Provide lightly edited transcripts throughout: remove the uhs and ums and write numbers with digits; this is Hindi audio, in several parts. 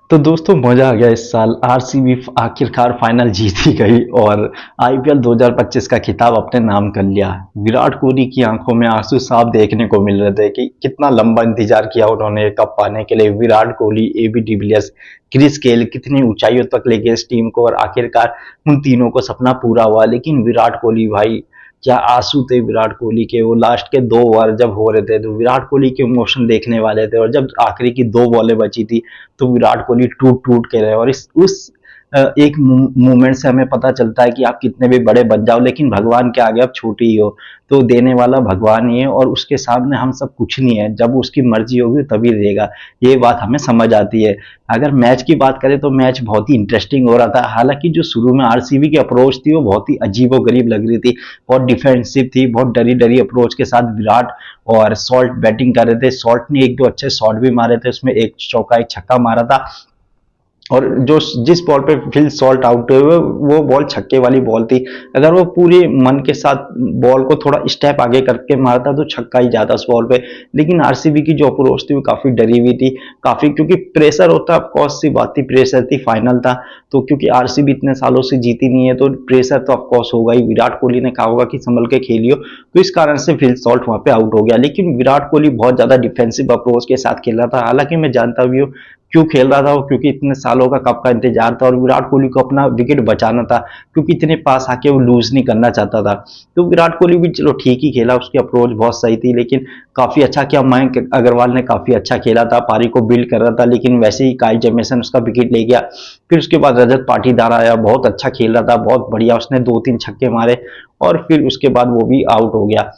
तो दोस्तों मजा आ गया। इस साल आरसीबी आखिरकार फाइनल जीत ही गई और आईपीएल 2025 का खिताब अपने नाम कर लिया। विराट कोहली की आंखों में आंसू साफ देखने को मिल रहे थे कि कितना लंबा इंतजार किया उन्होंने कप पाने के लिए। Virat Kohli, AB de Villiers, Chris Gayle कितनी ऊंचाइयों तक ले गए इस टीम को और आखिरकार उन तीनों को सपना पूरा हुआ। लेकिन विराट कोहली भाई, क्या आंसू थे विराट कोहली के। वो लास्ट के 2 ओवर जब हो रहे थे तो विराट कोहली के इमोशन देखने वाले थे, और जब आखिरी की 2 बॉलें बची थी तो विराट कोहली टूट टूट के रहे। और इस उस एक मूवमेंट से हमें पता चलता है कि आप कितने भी बड़े बन जाओ लेकिन भगवान के आगे आप छोटे ही हो। तो देने वाला भगवान ही है और उसके सामने हम सब कुछ नहीं है। जब उसकी मर्जी होगी तभी देगा, ये बात हमें समझ आती है। अगर मैच की बात करें तो मैच बहुत ही इंटरेस्टिंग हो रहा था। हालांकि जो शुरू में आरसीबी की अप्रोच थी वो बहुत ही अजीबो गरीब लग रही थी, बहुत डिफेंसिव थी, बहुत डरी डरी अप्रोच के साथ विराट और सॉल्ट बैटिंग कर रहे थे। सॉल्ट ने एक दो अच्छे शॉट भी मारे थे, उसमें एक चौका एक छक्का मारा था। और जो जिस बॉल पे फिल सॉल्ट आउट हुए वो बॉल छक्के वाली बॉल थी। अगर वो पूरे मन के साथ बॉल को थोड़ा स्टेप आगे करके मारता तो छक्का ही जाता उस बॉल पे। लेकिन आरसीबी की जो अप्रोच थी वो काफी डरी हुई थी, काफी, क्योंकि प्रेशर होता, ऑफकोर्स सी बात थी, प्रेशर थी, फाइनल था। तो क्योंकि आरसीबी इतने सालों से जीती नहीं है तो प्रेशर तो ऑफकोर्स होगा ही। विराट कोहली ने कहा होगा कि संभल के खेलियो, तो इस कारण से फिल सॉल्ट वहां पे आउट हो गया। लेकिन विराट कोहली बहुत ज्यादा डिफेंसिव अप्रोच के साथ खेल रहा था। हालांकि मैं जानता भी हूँ क्यों खेल रहा था वो, क्योंकि इतने सालों का कप का इंतजार था और विराट कोहली को अपना विकेट बचाना था, क्योंकि इतने पास आके वो लूज नहीं करना चाहता था। तो विराट कोहली भी चलो ठीक ही खेला, उसकी अप्रोच बहुत सही थी, लेकिन काफी अच्छा किया। मयंक अग्रवाल ने काफी अच्छा खेला था, पारी को बिल्ड कर रहा था, लेकिन वैसे ही काइल जेमिसन उसका विकेट ले गया। फिर उसके बाद रजत पाटीदार आया, बहुत अच्छा खेल रहा था, बहुत बढ़िया, उसने 2-3 छक्के मारे और फिर उसके बाद वो भी आउट हो गया।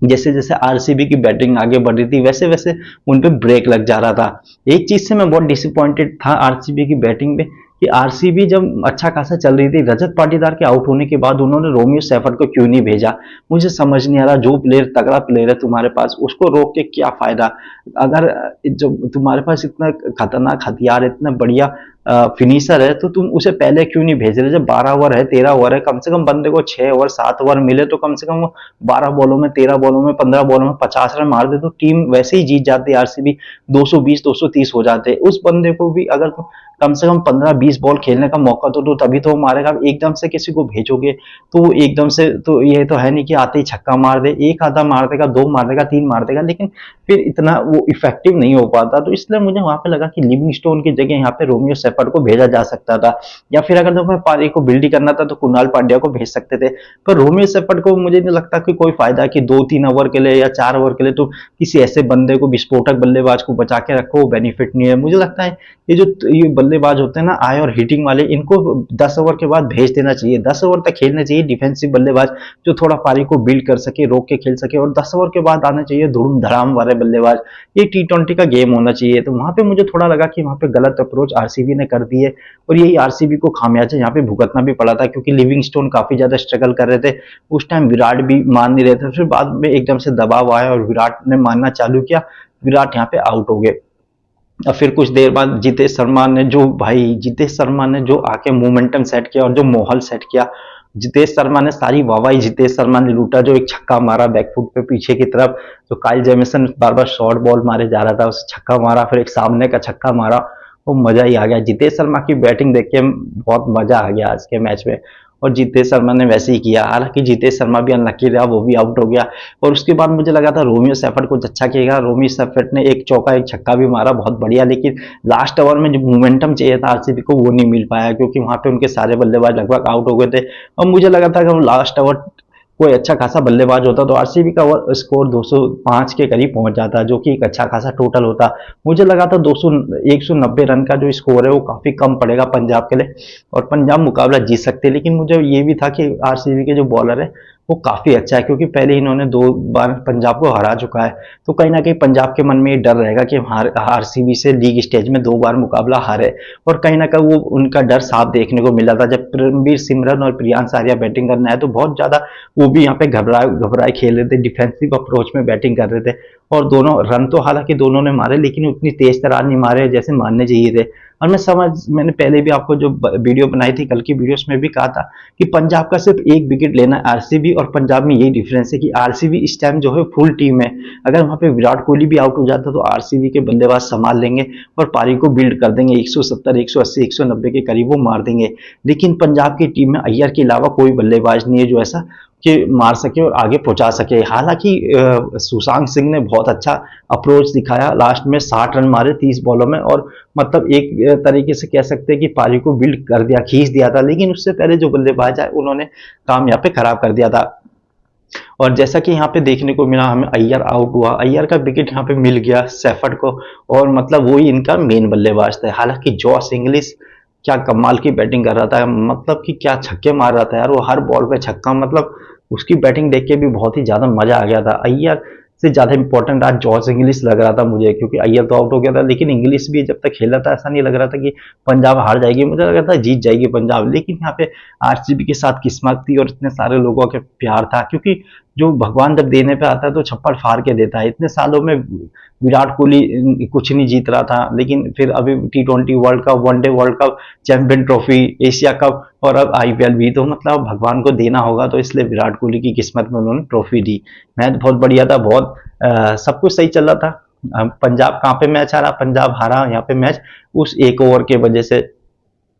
जैसे जैसे आरसीबी की बैटिंग आगे बढ़ रही थी वैसे वैसे उन पे ब्रेक लग जा रहा था। एक चीज से मैं बहुत डिसअपॉइंटेड था आरसीबी की बैटिंग में, कि आरसीबी जब अच्छा खासा चल रही थी, रजत पाटीदार के आउट होने के बाद उन्होंने रोमियो सेफर्ड को क्यों नहीं भेजा। मुझे समझ नहीं आ रहा। जो प्लेयर तगड़ा प्लेयर है तुम्हारे पास उसको रोक के क्या फायदा। अगर जो तुम्हारे पास इतना खतरनाक हथियार, इतना बढ़िया फिनिशर है, तो तुम उसे पहले क्यों नहीं भेज रहे। जब 12 ओवर है, 13 ओवर है, कम से कम बंदे को 6 ओवर 7 ओवर मिले तो कम से कम वो 12 बॉलों में, 13 बॉलों में, 15 बॉलों में 50 रन मार दे तो टीम वैसे ही जीत जाती है। आरसीबी 220 230 हो जाते। उस बंदे को भी अगर तुम कम से कम 15-20 बॉल खेलने का मौका तो दो, तभी तो वो मारेगा। एकदम से किसी को भेजोगे तो वो एकदम से, तो ये तो है नहीं कि आते ही छक्का मार दे। एक आधा मार देगा, 2 मार देगा, 3 मार देगा, लेकिन फिर इतना वो इफेक्टिव नहीं हो पाता। तो इसलिए मुझे वहां पे लगा कि लिविंगस्टोन की जगह यहाँ पे रोमियो सेफर्ड को भेजा जा सकता था, या फिर अगर तुम्हें पारी को बिल्ड ही करना था तो कुणाल पांड्या को भेज सकते थे। पर रोमियो सेफर्ड को मुझे नहीं लगता कि कोई फायदा है कि 2-3 ओवर के लिए या 4 ओवर के लिए तो किसी ऐसे बंदे को, विस्फोटक बल्लेबाज को बचा के रखो, वो बेनिफिट नहीं है। मुझे लगता है ये जो ये बल्लेबाज होते हैं ना, आए और हिटिंग वाले, इनको 10 ओवर के बाद भेज देना चाहिए। 10 ओवर तक खेलने चाहिए डिफेंसिव बल्लेबाज, जो थोड़ा पारी को बिल्ड कर सके, रोक के खेल सके, और 10 ओवर के बाद आने चाहिए धुड़म धड़ाम वाले बल्लेबाज। ये टी20 का गेम होना चाहिए। तो वहां पे मुझे थोड़ा लगा कि वहां पे गलत अप्रोच आरसीबी ने कर दी है, और यही आरसीबी को खामियाजा यहाँ पे भुगतना भी पड़ा था, क्योंकि लिविंगस्टोन काफी ज्यादा स्ट्रगल कर रहे थे उस टाइम। विराट भी मान नहीं रहे थे, फिर बाद में एकदम से दबाव आया और विराट ने मानना चालू किया। विराट यहाँ पे आउट हो गए। और फिर कुछ देर बाद जितेश शर्मा ने जो आके मोमेंटम सेट किया और जो माहौल सेट किया, जितेश शर्मा ने सारी वाहवाही जितेश शर्मा ने लूटा। जो एक छक्का मारा बैकफुट पे पीछे की तरफ, जो काइल जेमिसन बार बार शॉर्ट बॉल मारे जा रहा था, उसे छक्का मारा, फिर एक सामने का छक्का मारा, वो मजा ही आ गया। जितेश शर्मा की बैटिंग देख के बहुत मजा आ गया आज के मैच में। और जितेश शर्मा ने वैसे ही किया। हालांकि जितेश शर्मा भी अनलकी रहा, वो भी आउट हो गया। और उसके बाद मुझे लगा था रोमियो सेफर्ड कुछ अच्छा किएगा। रोमियो सेफर्ड ने एक चौका एक छक्का भी मारा, बहुत बढ़िया, लेकिन लास्ट ओवर में जो मोमेंटम चाहिए था आरसीबी को वो नहीं मिल पाया, क्योंकि वहां पे उनके सारे बल्लेबाज लगभग आउट हो गए थे। और मुझे लगा था कि लास्ट ओवर कोई अच्छा खासा बल्लेबाज होता तो आरसीबी का स्कोर 205 के करीब पहुंच जाता, जो कि एक अच्छा खासा टोटल होता। मुझे लगा था 200 190 रन का जो स्कोर है वो काफी कम पड़ेगा पंजाब के लिए, और पंजाब मुकाबला जीत सकते। लेकिन मुझे ये भी था कि आरसीबी के जो बॉलर है वो काफी अच्छा है, क्योंकि पहले इन्होंने 2 बार पंजाब को हरा चुका है। तो कहीं ना कहीं पंजाब के मन में ये डर रहेगा कि आरसीबी से लीग स्टेज में 2 बार मुकाबला हारे। और कहीं ना कहीं वो उनका डर साफ देखने को मिला था। जब रणबीर सिमरन और प्रियांश आर्या बैटिंग करना है तो बहुत ज्यादा वो भी यहाँ पे घबराए घबराए खेल रहे थे, डिफेंसिव अप्रोच में बैटिंग कर रहे थे। और दोनों रन तो हालांकि दोनों ने मारे, लेकिन उतनी तेज तरार नहीं मारे जैसे मारने चाहिए थे। और मैंने पहले भी आपको जो वीडियो बनाई थी कल की वीडियो में भी कहा था कि पंजाब का सिर्फ एक विकेट लेना है आरसीबी, और पंजाब में यही डिफरेंस है कि आरसीबी इस टाइम जो है फुल टीम है। अगर वहां पे विराट कोहली भी आउट हो जाता तो आरसीबी के बल्लेबाज संभाल लेंगे और पारी को बिल्ड कर देंगे, 170, 180, 190 के करीब वो मार देंगे। लेकिन पंजाब की टीम में अय्यर के अलावा कोई बल्लेबाज नहीं है जो ऐसा कि मार सके और आगे पहुंचा सके। हालांकि सुशांत सिंह ने बहुत अच्छा अप्रोच दिखाया, लास्ट में 60 रन मारे 30 बॉलों में, और मतलब एक तरीके से कह सकते हैं कि पारी को बिल्ड कर दिया, खींच दिया था। लेकिन उससे पहले जो बल्लेबाज है उन्होंने काम यहाँ पे खराब कर दिया था। और जैसा कि यहाँ पे देखने को मिला, हमें अय्यर आउट हुआ, अय्यर का विकेट यहाँ पे मिल गया सेफर्ड को, और मतलब वही इनका मेन बल्लेबाज था। हालांकि जॉस इंग्लिश क्या कमाल की बैटिंग कर रहा था, मतलब कि क्या छक्के मार रहा था यार वो, हर बॉल पे छक्का, मतलब उसकी बैटिंग देख के भी बहुत ही ज्यादा मजा आ गया था। अय्यर से ज्यादा इंपॉर्टेंट आज जॉस इंग्लिश लग रहा था मुझे, क्योंकि अय्यर तो आउट हो गया था, लेकिन इंग्लिश भी जब तक खेला था ऐसा नहीं लग रहा था कि पंजाब हार जाएगी, मुझे लग रहा था जीत जाएगी पंजाब। लेकिन यहाँ पे आरसीबी के साथ किस्मत थी और इतने सारे लोगों के प्यार था, क्योंकि जो भगवान जब देने पे आता है तो छप्पर फाड़ के देता है। इतने सालों में विराट कोहली कुछ नहीं जीत रहा था, लेकिन फिर अभी T20 world cup, one day world cup, champion trophy, Asia cup, और अब आईपीएल भी, तो मतलब भगवान को देना होगा, तो इसलिए विराट कोहली की किस्मत में उन्होंने ट्रॉफी दी। मैच बहुत बढ़िया था, बहुत सब कुछ सही चल रहा था। पंजाब कहाँ पे मैच हारा, पंजाब हारा यहाँ पे मैच उस एक ओवर के वजह से।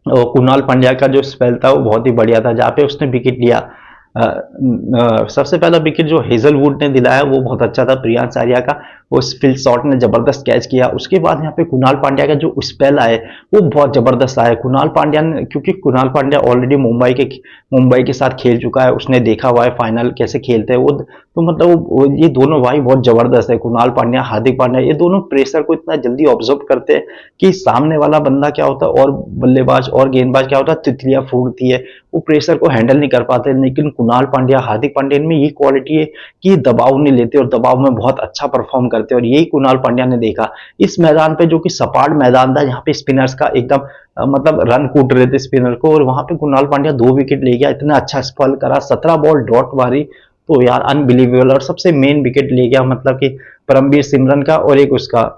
कुणाल पांड्या का जो स्पेल था वो बहुत ही बढ़िया था, जहाँ पे उसने विकेट लिया। सबसे पहला विकेट जो हेजलवुड ने दिलाया वो बहुत अच्छा था, प्रियांश आर्या का, वो स्पिल शॉट ने जबरदस्त कैच किया। उसके बाद यहाँ पे कुणाल पांड्या का जो स्पेल आए वो बहुत जबरदस्त आया। कुणाल पांड्या ने, क्योंकि कुणाल पांड्या ऑलरेडी मुंबई के साथ खेल चुका है, उसने देखा हुआ है फाइनल कैसे खेलते हैं वो, तो मतलब ये दोनों भाई बहुत जबरदस्त है। कुणाल पांड्या, हार्दिक पांड्या, ये दोनों प्रेशर को इतना जल्दी ऑब्जर्व करते हैं कि सामने वाला बंदा क्या होता है और बल्लेबाज और गेंदबाज क्या होता है, तितलियां फूटती है, वो प्रेशर को हैंडल नहीं कर पाते। लेकिन कुणाल पांड्या, हार्दिक पांड्या में ये क्वालिटी है कि दबाव नहीं लेते और दबाव में बहुत अच्छा परफॉर्म करते हैं, और यही कुणाल पांड्या ने देखा इस मैदान पे, जो कि सपाट मैदान था, यहाँ पे स्पिनर्स का एकदम मतलब रन कूट रहे थे स्पिनर को, और वहां पे कुणाल पांड्या 2 विकेट ले गया, इतना अच्छा स्पेल करा, 17 बॉल डॉट मारी, तो यार अनबिलीवेबल। और सबसे मेन विकेट ले गया, मतलब कि परमवीर सिमरन का और एक उसका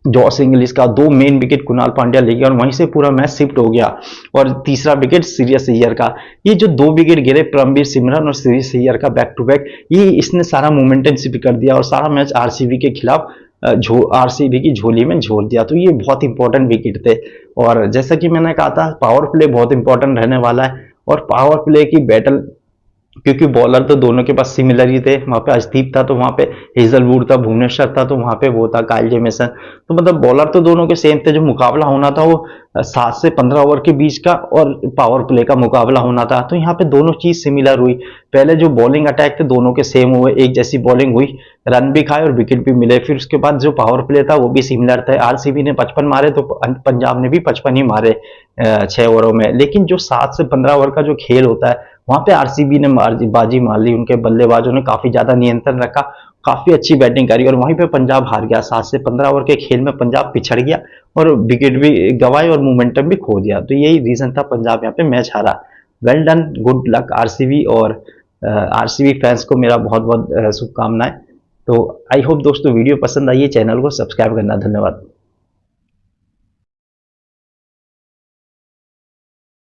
जॉस इंग्लिश का, 2 मेन विकेट कुणाल पांड्या ले गया, और वहीं से पूरा मैच शिफ्ट हो गया। और तीसरा विकेट श्रेयस अय्यर का, ये जो 2 विकेट गिरे परमवीर सिमरन और श्रेयस अय्यर का बैक टू बैक, ये इसने सारा मोमेंटम शिफ्ट कर दिया और सारा मैच आरसीबी के खिलाफ आरसीबी की झोली में झोल दिया। तो ये बहुत इंपॉर्टेंट विकेट थे। और जैसा कि मैंने कहा था, पावर प्ले बहुत इंपॉर्टेंट रहने वाला है, और पावर प्ले की बैटल, क्योंकि बॉलर तो दोनों के पास सिमिलर ही थे, वहां पे अर्शदीप था तो वहां पे हेजलवुड था, भुवनेश्वर था तो वहां पे वो था काइल जेमिसन, तो मतलब बॉलर तो दोनों के सेम थे। जो मुकाबला होना था वो 7 से 15 ओवर के बीच का और पावर प्ले का मुकाबला होना था, तो यहाँ पे दोनों चीज सिमिलर हुई। पहले जो बॉलिंग अटैक थे दोनों के सेम हुए, एक जैसी बॉलिंग हुई, रन भी खाए और विकेट भी मिले। फिर उसके बाद जो पावर प्ले था वो भी सिमिलर था, आरसीबी ने 55 मारे तो पंजाब ने भी 55 ही मारे 6 ओवरों में। लेकिन जो 7 से 15 ओवर का जो खेल होता है वहां पे आरसीबी ने बाजी मार ली, उनके बल्लेबाजों ने काफी ज्यादा नियंत्रण रखा, काफी अच्छी बैटिंग करी, और वहीं पे पंजाब हार गया। 7 से 15 ओवर के खेल में पंजाब पिछड़ गया और विकेट भी गंवाए और मोमेंटम भी खो दिया, तो यही रीजन था पंजाब यहाँ पे मैच हारा। Well done, good luck RCB, और आरसीबी फैंस को मेरा बहुत बहुत शुभकामनाएं। तो आई होप दोस्तों वीडियो पसंद आई है, चैनल को सब्सक्राइब करना, धन्यवाद।